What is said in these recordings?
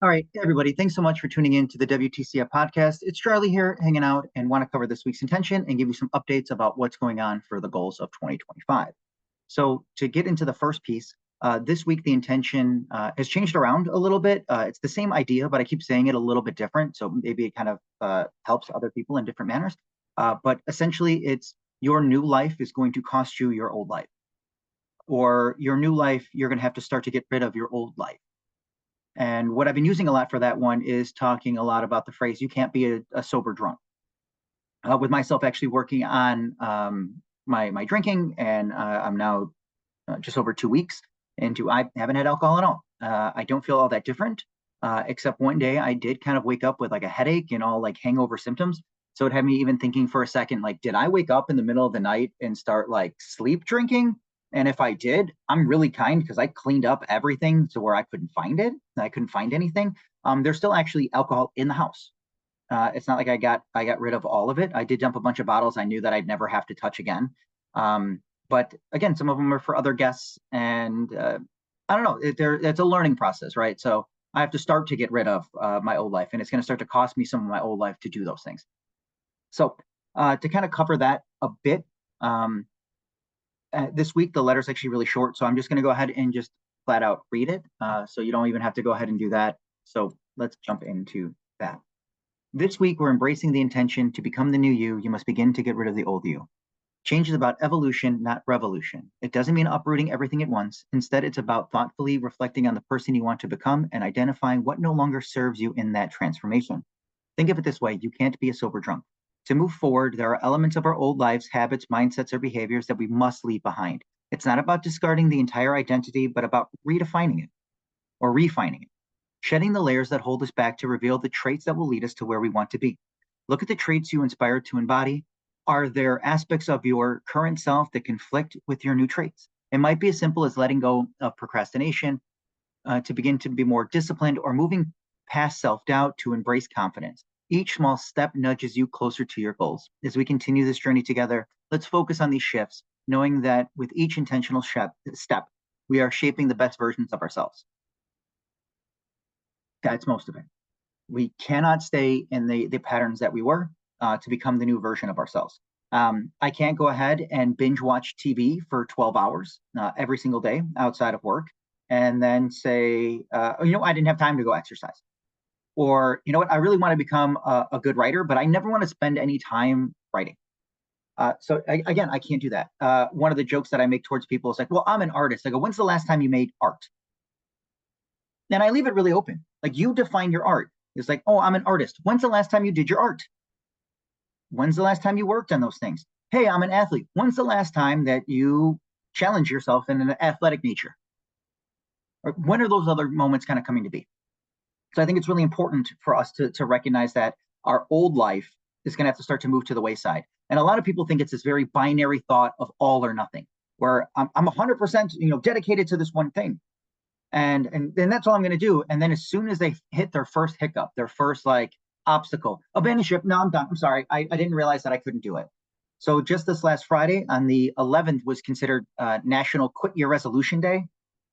All right, hey, everybody, thanks so much for tuning in to the WTCF podcast. It's Charlie here hanging out and want to cover this week's intention and give you some updates about what's going on for the goals of 2025. So, to get into the first piece, this week the intention has changed around a little bit. It's the same idea, but I keep saying it a little bit different. So, maybe it kind of helps other people in different manners. But essentially, it's your new life is going to cost you your old life, or your new life, you're going to have to start to get rid of your old life. And what I've been using a lot for that one is talking a lot about the phrase, you can't be a sober drunk. With myself actually working on my drinking, and I'm now just over 2 weeks into I haven't had alcohol at all. I don't feel all that different, except one day I did kind of wake up with like a headache and all like hangover symptoms. So it had me even thinking for a second, like, did I wake up in the middle of the night and start like sleep drinking? And if I did, I'm really kind because I cleaned up everything to where I couldn't find it. I couldn't find anything. There's still actually alcohol in the house. It's not like I got rid of all of it. I did dump a bunch of bottles I knew that I'd never have to touch again. But again, some of them are for other guests, and I don't know. It's a learning process, right? So I have to start to get rid of my old life, and it's going to start to cost me some of my old life to do those things. So to kind of cover that a bit, um, this week the letter's actually really short, so I'm just going to go ahead and just flat out read it. So you don't even have to go ahead and do that. So let's jump into that. This week, we're embracing the intention to become the new you. You must begin to get rid of the old you. Change is about evolution, not revolution. It doesn't mean uprooting everything at once. Instead, it's about thoughtfully reflecting on the person you want to become and identifying what no longer serves you in that transformation. Think of it this way: you can't be a sober drunk. To move forward, there are elements of our old lives, habits, mindsets, or behaviors that we must leave behind. It's not about discarding the entire identity, but about redefining it or refining it, shedding the layers that hold us back to reveal the traits that will lead us to where we want to be. Look at the traits you inspired to embody. Are there aspects of your current self that conflict with your new traits? It might be as simple as letting go of procrastination to begin to be more disciplined, or moving past self doubt to embrace confidence. Each small step nudges you closer to your goals. As we continue this journey together, let's focus on these shifts, knowing that with each intentional step, we are shaping the best versions of ourselves. That's most of it. We cannot stay in the patterns that we were to become the new version of ourselves. I can't go ahead and binge watch TV for 12 hours every single day outside of work and then say, I didn't have time to go exercise. Or, you know what, I really want to become a good writer, but I never want to spend any time writing. Again, I can't do that. One of the jokes that I make towards people is like, well, I'm an artist. I go, when's the last time you made art? And I leave it really open. Like, you define your art. It's like, oh, I'm an artist. When's the last time you did your art? When's the last time you worked on those things? Hey, I'm an athlete. When's the last time that you challenge yourself in an athletic nature? Or when are those other moments kind of coming to be? So I think it's really important for us to recognize that our old life is going to have to start to move to the wayside. And a lot of people think it's this very binary thought of all or nothing, where I'm 100% dedicated to this one thing. And that's all I'm going to do. And then as soon as they hit their first hiccup, their first like obstacle, abandon ship. No, I'm done. I'm sorry. I didn't realize that I couldn't do it. So just this last Friday on the 11th was considered National Quit Your Resolution Day.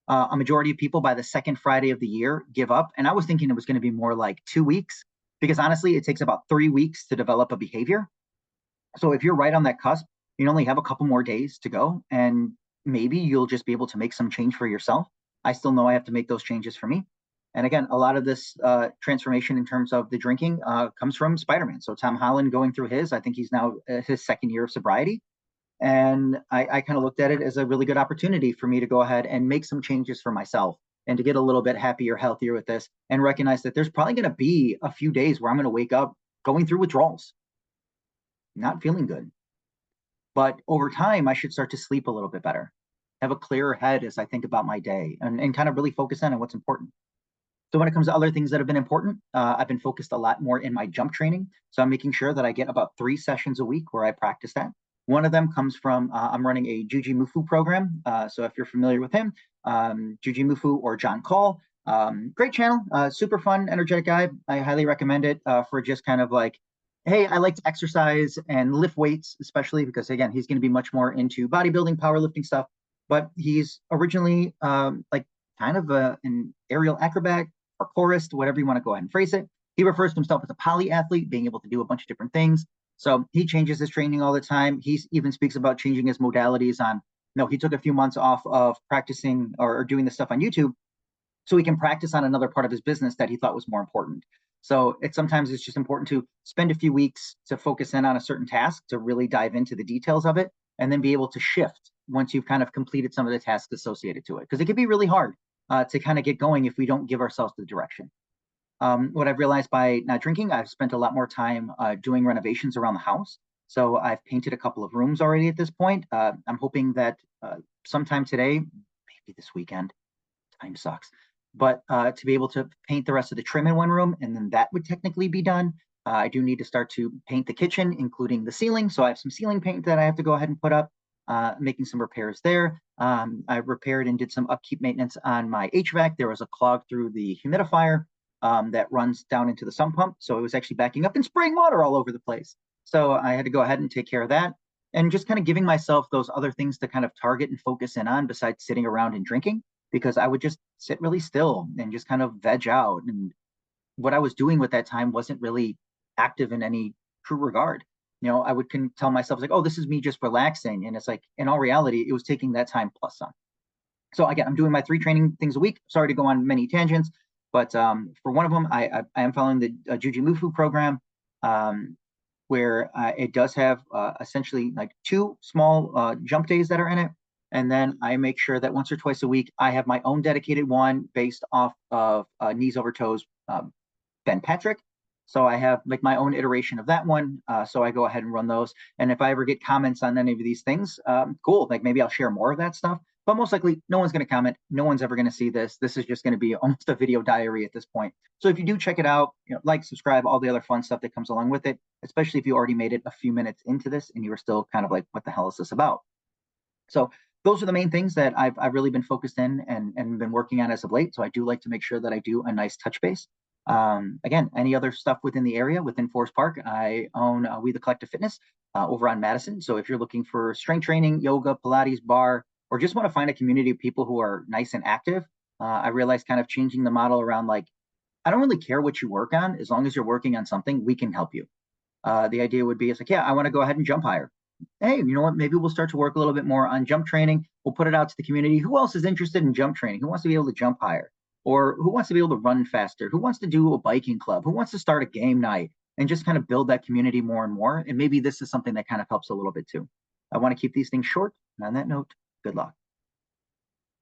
A majority of people by the second Friday of the year give up. And I was thinking it was going to be more like 2 weeks, because honestly, it takes about 3 weeks to develop a behavior. So if you're right on that cusp, you only have a couple more days to go, and maybe you'll just be able to make some change for yourself. I still know I have to make those changes for me. And again, a lot of this transformation in terms of the drinking comes from Spider-Man. So Tom Holland going through I think he's now his second year of sobriety. And I kind of looked at it as a really good opportunity for me to go ahead and make some changes for myself and to get a little bit happier, healthier with this, and recognize that there's probably going to be a few days where I'm going to wake up going through withdrawals, not feeling good. But over time, I should start to sleep a little bit better, have a clearer head as I think about my day, and kind of really focus on what's important. So when it comes to other things that have been important, I've been focused a lot more in my jump training. So I'm making sure that I get about 3 sessions a week where I practice that. One of them comes from, I'm running a Juji Mufu program. So if you're familiar with him, Juji Mufu or John Call, great channel, super fun, energetic guy. I highly recommend it for just kind of like, hey, I like to exercise and lift weights, especially because, again, he's going to be much more into bodybuilding, powerlifting stuff. But he's originally like kind of an aerial acrobat, parkourist, whatever you want to go ahead and phrase it. He refers to himself as a polyathlete, being able to do a bunch of different things. So he changes his training all the time. He even speaks about changing his modalities on, he took a few months off of practicing or doing the stuff on YouTube so he can practice on another part of his business that he thought was more important. So sometimes it's just important to spend a few weeks to focus in on a certain task to really dive into the details of it and then be able to shift once you've kind of completed some of the tasks associated to it. Because it can be really hard to kind of get going if we don't give ourselves the direction. What I've realized by not drinking, I've spent a lot more time doing renovations around the house. So I've painted a couple of rooms already at this point. I'm hoping that sometime today, maybe this weekend, time sucks, but to be able to paint the rest of the trim in one room, and then that would technically be done. I do need to start to paint the kitchen, including the ceiling. So I have some ceiling paint that I have to go ahead and put up, making some repairs there. I repaired and did some upkeep maintenance on my HVAC. There was a clog through the humidifier that runs down into the sump pump. So it was actually backing up and spraying water all over the place. So I had to go ahead and take care of that. And just kind of giving myself those other things to kind of target and focus in on besides sitting around and drinking, because I would just sit really still and just kind of veg out. And what I was doing with that time wasn't really active in any true regard. I would tell myself like, oh, this is me just relaxing. And it's like, in all reality, it was taking that time plus some. So again, I'm doing my 3 training things a week. Sorry to go on many tangents, but for one of them, I am following the Jujimufu program, where it does have essentially like 2 small jump days that are in it. And then I make sure that once or twice a week, I have my own dedicated one based off of knees over toes, Ben Patrick. So I have like my own iteration of that one. So I go ahead and run those. And if I ever get comments on any of these things, cool. Like maybe I'll share more of that stuff. But most likely, no one's going to comment. No one's ever going to see this. This is just going to be almost a video diary at this point. So if you do check it out, like, subscribe, all the other fun stuff that comes along with it, especially if you already made it a few minutes into this and you were still kind of like, what the hell is this about? So those are the main things that I've really been focused in and been working on as of late. So I do like to make sure that I do a nice touch base. Again, any other stuff within the area, within Forest Park, I own We the Collective Fitness over on Madison. So if you're looking for strength training, yoga, Pilates, bar, or just want to find a community of people who are nice and active, I realized kind of changing the model around like, I don't really care what you work on. As long as you're working on something, we can help you. The idea would be, it's like, yeah, I want to go ahead and jump higher. Hey, you know what? Maybe we'll start to work a little bit more on jump training. We'll put it out to the community. Who else is interested in jump training? Who wants to be able to jump higher? Or who wants to be able to run faster? Who wants to do a biking club? Who wants to start a game night and just kind of build that community more and more? And maybe this is something that kind of helps a little bit too. I want to keep these things short. And on that note, good luck.